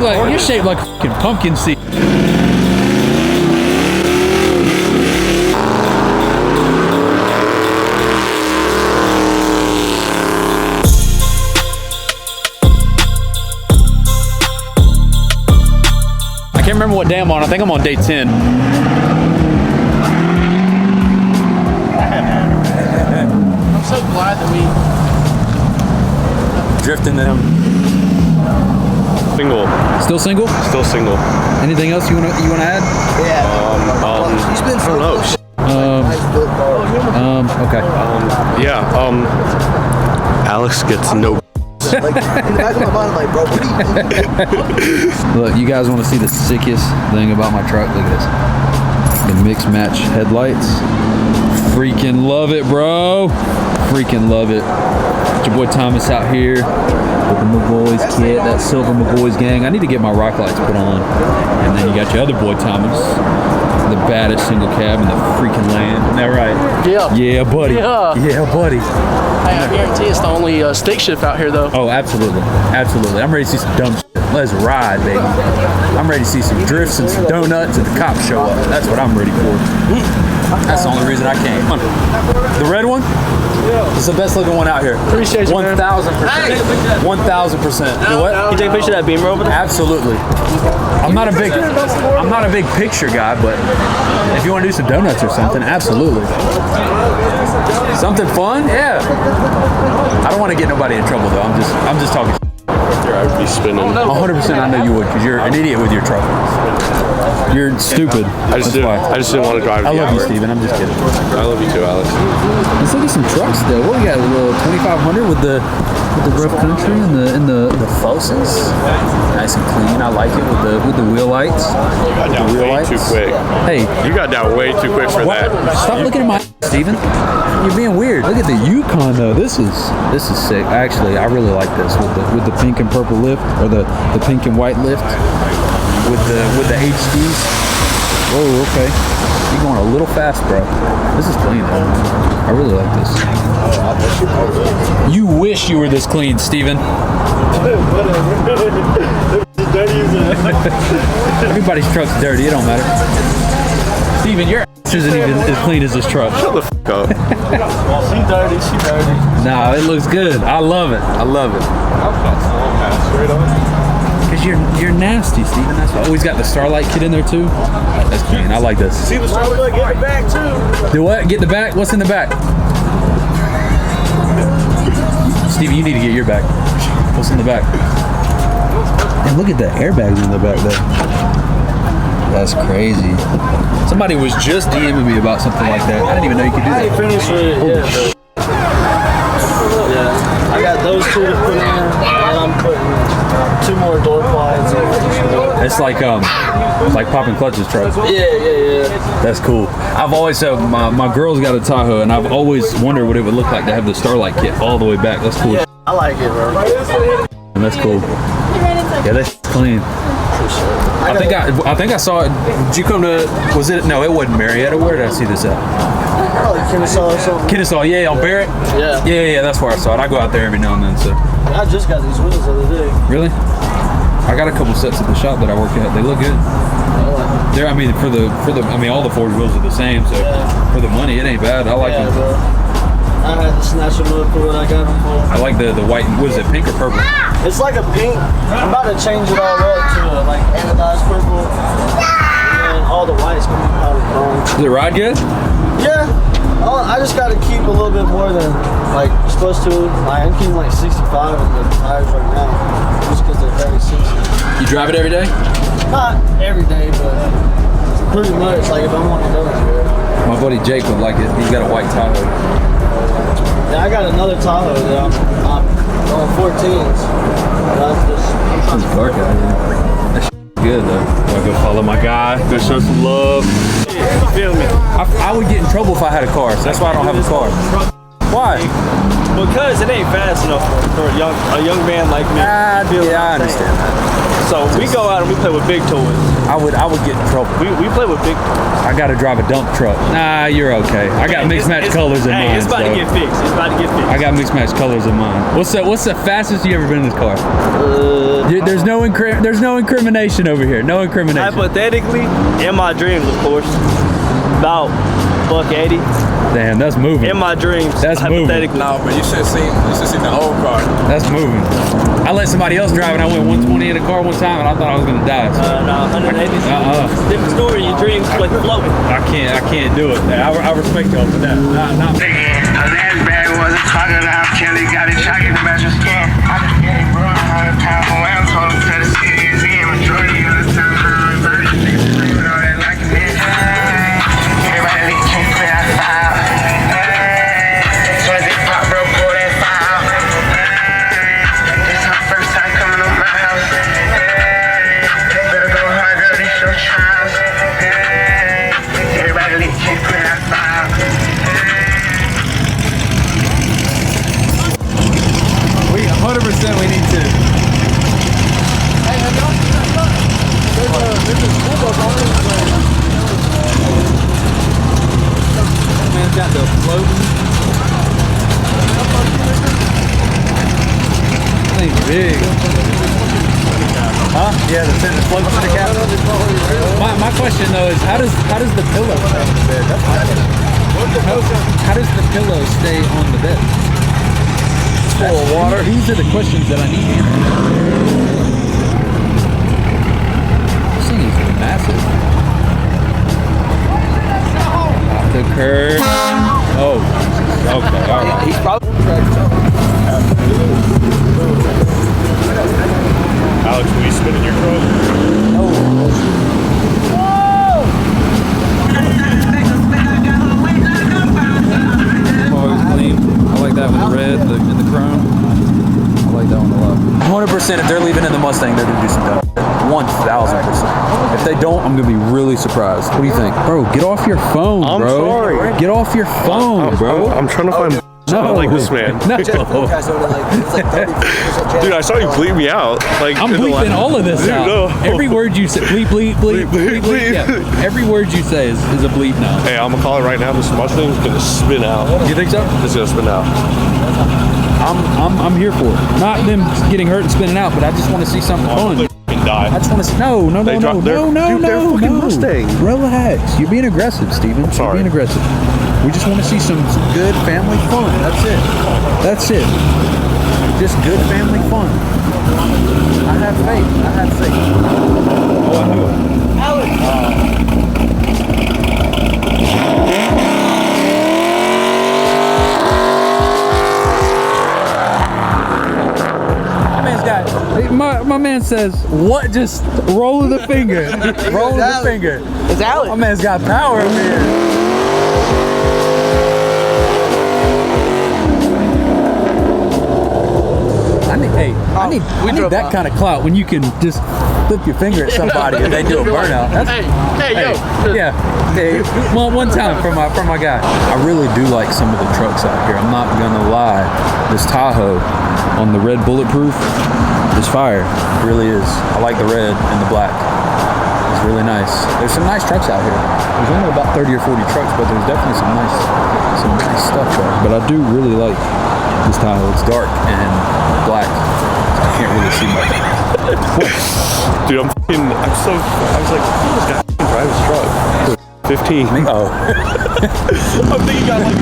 like, you're shaped like a fucking pumpkin seed. I can't remember what day I'm on. I think I'm on day 10. I'm so glad that we drifting them. Single. Still single? Still single. Anything else you wanna add? Yeah. He's been for Okay. Alex gets no. like in the back of my mind, I'm like, bro, what do you think? Look, you guys want to see the sickest thing about my truck? Look at this. The mix match headlights. Freaking love it, bro. Freaking love it. It's your boy Thomas out here with the McBoys kit, that silver McBoys gang. I need to get my rock lights put on. And then you got your other boy Thomas, the baddest single cab in the freaking land. Isn't that right? Yeah. Yeah, buddy. Yeah, buddy. Hey, I guarantee it's the only stick shift out here, though. Oh, absolutely. Absolutely. I'm ready to see some dumb shit. Let's ride, baby. I'm ready to see some drifts and some donuts and the cops show up. That's what I'm ready for. That's the only reason I came. The red one? It's the best looking one out here. Appreciate you, 1,000%. 1,000%. You know what? Can you take a picture of that Beamer over there? Absolutely. I'm not a big picture guy, but if you want to do some donuts or something, absolutely. Something fun? Yeah. I don't want to get nobody in trouble though. I'm just talking. I would be spinning. 100% I know you would, because you're an idiot with your truck. You're stupid. I just didn't want to drive. I love you, Steven. I'm just kidding. I love you too, Alex. Let's look at some trucks though. What we got? A little 2500 with the rough country and the Fosses. Nice and clean. I like it with the wheel lights. You got down way too quick. Hey, you got down way too quick for that. Stop looking at my Steven. You're being weird. Look at the Yukon though. This is sick. Actually, I really like this with the pink and purple lift, or the pink and white lift with the HDs. Oh, okay. You're going a little fast, bro. This is clean though. I really like this. You wish you were this clean, Steven. Everybody's truck's dirty. It don't matter. Steven, your ass isn't even as clean as this truck. Shut the fuck up. She dirty. Nah, it looks good. I love it. I love it. Because you're nasty, Steven. That's why. Oh, he's got the Starlight kit in there too. That's clean. I like this. See the Starlight, get the back too. Do what? Get the back? What's in the back? Steven, you need to get your back. What's in the back? And look at the airbags in the back there. That's crazy. Somebody was just DMing me about something like that. I didn't even know you could do that. I finished with it. Yeah. I got those two to put in, and I'm putting 2 more door plies in. It's like popping clutches truck. Yeah. That's cool. I've always said my girl's got a Tahoe, and I've always wondered what it would look like to have the Starlight kit all the way back. That's cool. Yeah, I like it, bro. And that's cool. Yeah, that's clean. I think I saw it. Did you come to? Was it? No, it wasn't Marietta. Where did I see this at? Probably Kennesaw or something. Kennesaw, yeah, on Barrett. Yeah. That's where I saw it. I go out there every now and then. So. I just got these wheels the other day. Really? I got a couple sets at the shop that I work at. They look good. They're, I mean, for the, I mean, all the Ford wheels are the same. So for the money, it ain't bad. I like them. Bro. I had to snatch them up for what I got them for. I like the white. What is it? Pink or purple? It's like a pink. I'm about to change it all up to like anodized purple. And all the white's gonna be powder chrome. Does it ride good? Yeah. I just got to keep a little bit more than like you're supposed to. I'm keeping like 65 in the tires right now, just because they're very 60. You drive it every day? Not every day, but pretty much. Like if I want to go anywhere. My buddy Jake would like it. He's got a white Tahoe. Yeah, I got another Tahoe that I'm on 14s. It's dark out here. That shit's good though. I'll go follow my guy. Go show some love. You feel me? I would get in trouble if I had a car, so that's why I don't have a car. Why? Because it ain't fast enough for a young man like me. Yeah, I understand that. So we go out and we play with big toys. I would get in trouble. We play with big toys. I gotta drive a dump truck. Nah, you're okay. I got mixed match colors in mine. It's about to get fixed. It's about to get fixed. I got mixed match colors in mine. What's the fastest you ever been in this car? There's no incrimination over here. No incrimination. Hypothetically, in my dreams, of course, about $180. Damn, that's moving. In my dreams, That's moving. hypothetically. No, but you should have seen the old car. That's moving. I let somebody else drive and I went 120 in a car one time and I thought I was gonna die. So No, 180. Different story. Your dreams like floating. I can't do it. I respect y'all for that. Not me. Her last bag was a crocodile. Kelly got it shocking the mattress skin. I just get it, bro. 100 pounds from where I'm told to the city is in. Majority of the time, I'm body niggas screaming all that like a ninja. Everybody leak can't clear that file. So as they pop, bro, pull that file. This is my first time coming to my house. Better go hard, girl, these your trials. Everybody leak can't clear that file. We 100% we need to. Man's got the floating. Thing's big. Huh? Yeah, the float to the cabin. My question though is how does the pillow stay on the bed? That's my question. How does the pillow stay on the bed? Full of water. These are the questions that I need answered. This thing is massive. Off the curb. Oh, okay, all right. He's probably Alex, will you spin in your truck? Always clean. I like that with the red and the chrome. I like that one a lot. 100% if they're leaving in the Mustang, they're gonna do some dumb shit. 1000%. If they don't, I'm gonna be really surprised. What do you think? Bro, get off your phone, I'm bro. sorry. Get off your phone, bro. I'm trying to find No. like this man. No. Jeff Forecast over like, it's like 30%. Dude, I saw you bleep me out. Like I'm in the bleeping all of this Dude, out. no. Every word you say, bleep, bleep, bleep, bleep, bleep. Yeah. Every word you say is a bleep now. Hey, I'm gonna call it right now. This Mustang's gonna spin out. You think so? It's gonna spin out. I'm here for it. Not them getting hurt and spinning out, but I just want to see something fun. They f***ing die. I just want to see. No. Dude, they're fucking Mustangs. Relax. You're being aggressive, Steven. sorry. You're being aggressive. We just want to see some good family fun. That's it. That's it. Just good family fun. I have faith. Oh, I knew it. My man says, what? Just roll of the finger. Roll of the finger. It's Alex. My man's got power over here. I need that kind of clout when you can just flip your finger at somebody and they do a burnout. That's, yeah. Hey, well, one time for my guy. I really do like some of the trucks out here. I'm not gonna lie. This Tahoe on the red bulletproof is fire. It really is. I like the red and the black. It's really nice. There's some nice trucks out here. There's only about 30 or 40 trucks, but there's definitely some nice stuff there. But I do really like this Tahoe. It's dark and black. I can't really see much. Dude, I was like, this guy f***ing drive his truck. 15. Oh. I'm thinking got like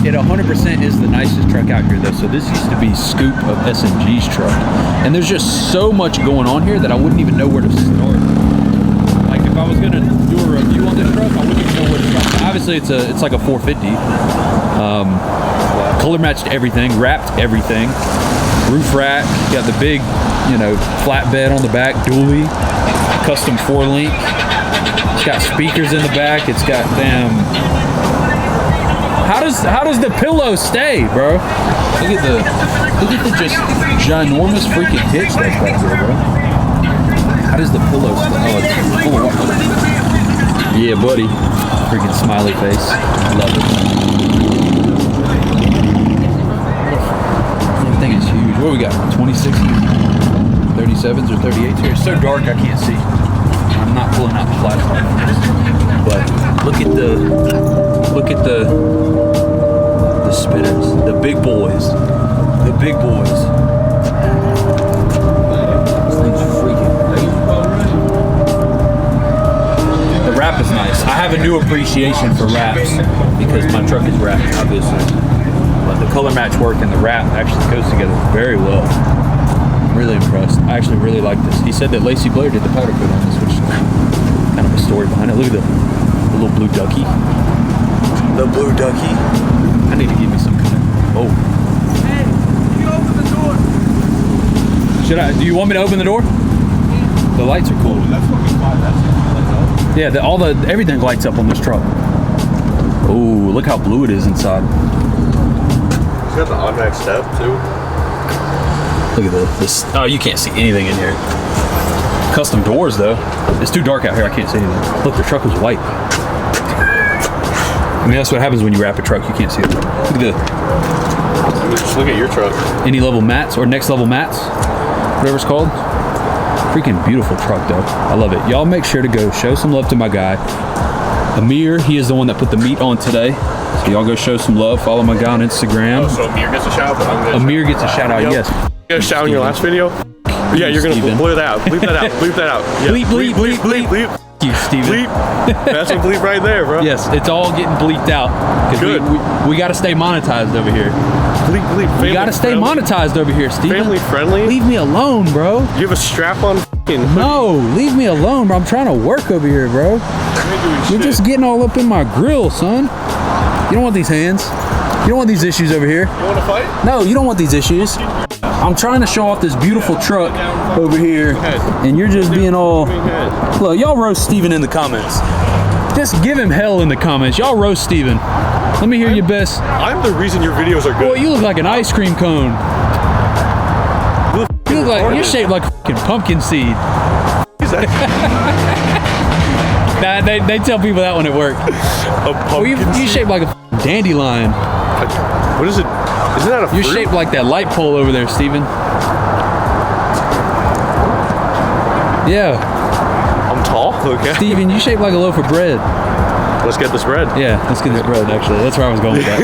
It 100% is the nicest truck out here though. So this used to be Scoop of SMG's truck. And there's just so much going on here that I wouldn't even know where to start. Like if I was gonna do a review on this truck, I wouldn't even know where to start. Obviously it's like a 450. Color matched everything, wrapped everything. Roof rack, got the big, flatbed on the back, dually, custom 4-link. It's got speakers in the back. It's got How does the pillow stay, bro? Look at the just ginormous freaking hitch that's back there, bro. How does the pillow stay? Oh, it's full of water. Yeah, buddy. Freaking smiley face. Love it. That thing is huge. What we got? 26s, 37s, or 38s here. It's so dark I can't see. I'm not pulling out the flashlight. But look at the spinners, the big boys, the big boys. This thing's freaking great. The wrap is nice. I have a new appreciation for wraps because my truck is wrapped, obviously. But the color match work and the wrap actually goes together very well. I'm really impressed. I actually really like this. He said that Lacey Blair did the powder coat on this, which is kind of a story behind it. Look at the little blue ducky. The blue ducky. I need to give me some kind of. Oh. Hey, you open the door. Should I? Do you want me to open the door? The lights are cool. That's fucking fine. Yeah, everything lights up on this truck. Oh, look how blue it is inside. It's got the automatic step too. Look at this. Oh, you can't see anything in here. Custom doors though. It's too dark out here. I can't see anything. Look, the truck was white. I mean, that's what happens when you wrap a truck. You can't see it. Look at Just look at your truck. any level mats or next level mats, whatever it's called. Freaking beautiful truck though. I love it. Y'all make sure to go show some love to my guy, Amir. He is the one that put the meat on today. So y'all go show some love. Follow my guy on Instagram. So Amir gets a shout out. Amir gets a shout out. Yes. You got a shout in your last video? Yeah, you're gonna Steven. bleep that out. Bleep that out. Bleep that out. Yeah. Bleep, bleep, bleep, bleep. bleep. Thank you, Steven. Bleep. That's a bleep right there, bro. Yes, it's all getting bleeped out. 'Cause Good. We got to stay monetized over here. Bleep, bleep. We got to stay monetized over here, Steven. Family friendly. Leave me alone, bro. You have a strap on fucking. No, leave me alone, bro. I'm trying to work over here, bro. You're just getting all up in my grill, son. You don't want these hands. You don't want these issues over here. You want to fight? No, you don't want these issues. I'm trying to show off this beautiful truck over here, and you're just being all... Look, y'all roast Steven in the comments. Just give him hell in the comments. Y'all roast Steven. Let me hear your best. I'm the reason your videos are good. Boy, you look like an ice cream cone. You look like... You're shaped like a fucking pumpkin seed. Nah, they tell people that when at work. A Oh, you pumpkin seed? shaped like a dandelion. What is it? Isn't that a fruit? You're shaped like that light pole over there, Steven. Yeah, I'm tall? Okay. Steven, you shaped like a loaf of bread. Let's get this bread. Yeah, let's get this bread, actually. That's where I was going with that.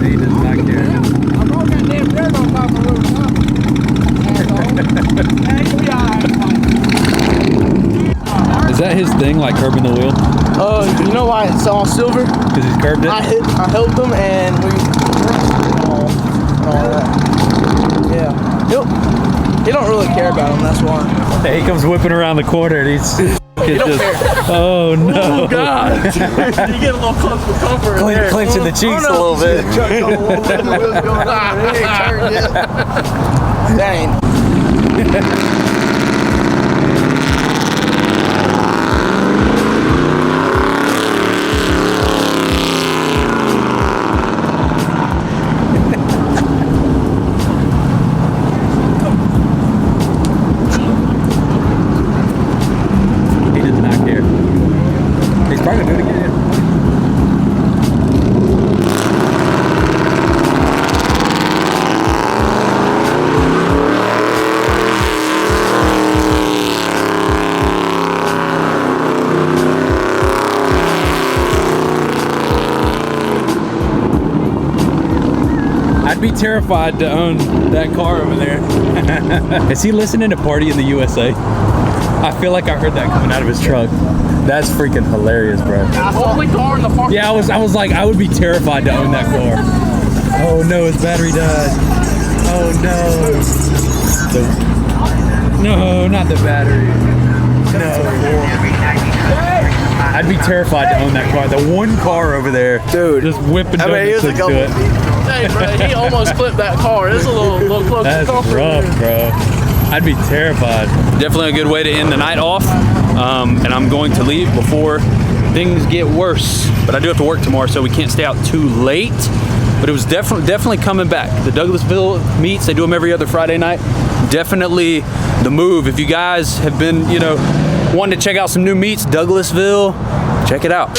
He does not care. I'm all goddamn bread on top of the roof. Is that his thing, like curbing the wheel? You know why it's all silver? Because he's curved it? I helped him and we all that. Yeah. He don't really care about him, that's why. Hey, he comes whipping around the corner and he's oh no. Oh God. You get a little close for comfort. Clenching the cheeks a little bit. Dang. He does not care. He's probably gonna do it again. I'd be terrified to own that car over there. Is he listening to Party in the USA? I feel like I heard that coming out of his truck. That's freaking hilarious, bro. Only car in the park. Yeah, I was like, I would be terrified to own that car. Oh no, his battery died. Oh no. No, not the battery. No. I'd be terrified to own that car. The one car over there, Dude. just whipping I mean, he was a to it. Hey, bro, he almost clipped that car. It's a little close That's to comfort. rough, bro. I'd be terrified. Definitely a good way to end the night off. And I'm going to leave before things get worse. But I do have to work tomorrow, so we can't stay out too late. But it was definitely coming back. The Douglasville meets, they do them every other Friday night. Definitely the move. If you guys have been, you know, wanting to check out some new meets, Douglasville, check it out.